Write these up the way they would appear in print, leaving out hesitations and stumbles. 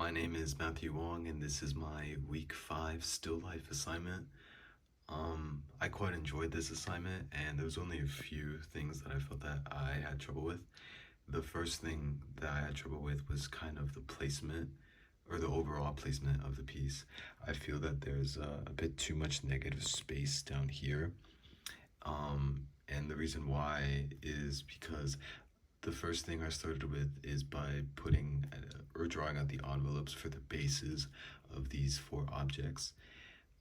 My name is Matthew Wong, and this is my week 5 still life assignment. I quite enjoyed this assignment, and there was only a few things that I felt that I had trouble with. The first thing that I had trouble with was kind of the placement or the overall placement of the piece. I feel that there's a bit too much negative space down here. And the reason why is because the first thing I started with is by putting or drawing out the envelopes for the bases of these 4 objects.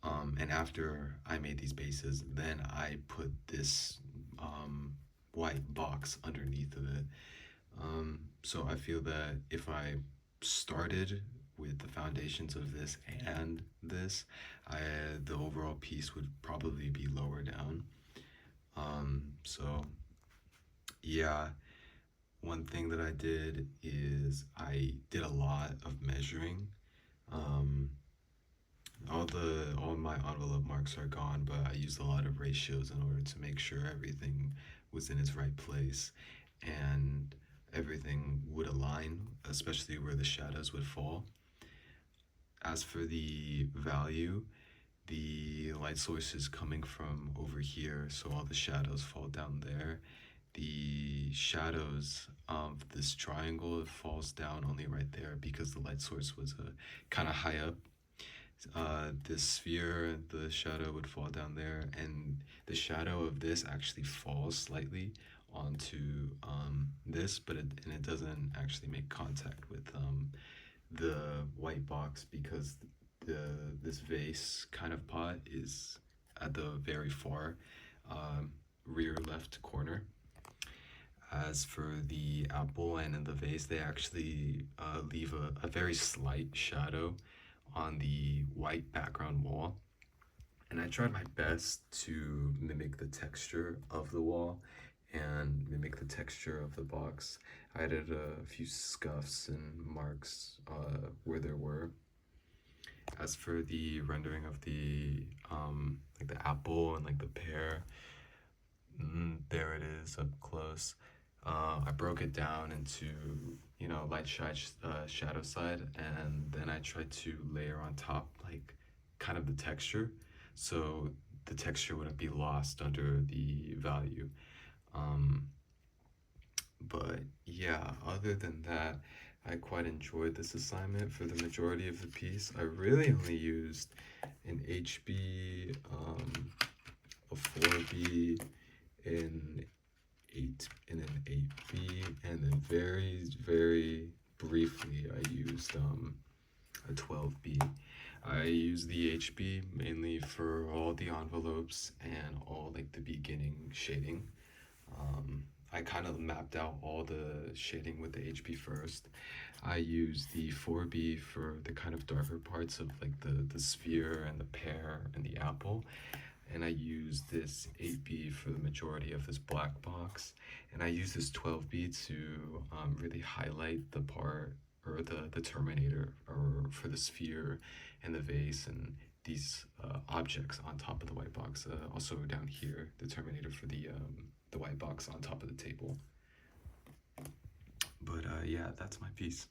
And after I made these bases, then I put this white box underneath of it. So I feel that if I started with the foundations of this and this, the overall piece would probably be lower down. So yeah, one thing that I did is I did a lot of measuring. Um, all my envelope marks are gone, but I used a lot of ratios in order to make sure everything was in its right place and everything would align, especially where the shadows would fall. As for the value, the light source is coming from over here, so all the shadows fall down there. The shadows of this triangle falls down only right there because the light source was kind of high up. This sphere, the shadow would fall down there, and the shadow of this actually falls slightly onto this, but it doesn't actually make contact with the white box because this vase kind of pot is at the very far rear left corner. As for the apple and in the vase, they actually leave a very slight shadow on the white background wall. And I tried my best to mimic the texture of the wall and mimic the texture of the box. I added a few scuffs and marks where there were. As for the rendering of the like the apple and like the pear, there it is up close. I broke it down into light shadow side, and then I tried to layer on top like kind of the texture, so the texture wouldn't be lost under the value. Um, but yeah, other than that, I quite enjoyed this assignment for the majority of the piece. I really only used an HB, a 4B, an 8 and an 8B, and then very briefly I used a 12B. I used the HB mainly for all the envelopes and all like the beginning shading. I kind of mapped out all the shading with the HB first. I used the 4B for the kind of darker parts of like the sphere and the pear and the apple. And I used this 8B for the majority of this black box. And I used this 12B to really highlight the part or the terminator or for the sphere and the vase and these objects on top of the white box. Also down here, the terminator for the white box on top of the table. But yeah, that's my piece.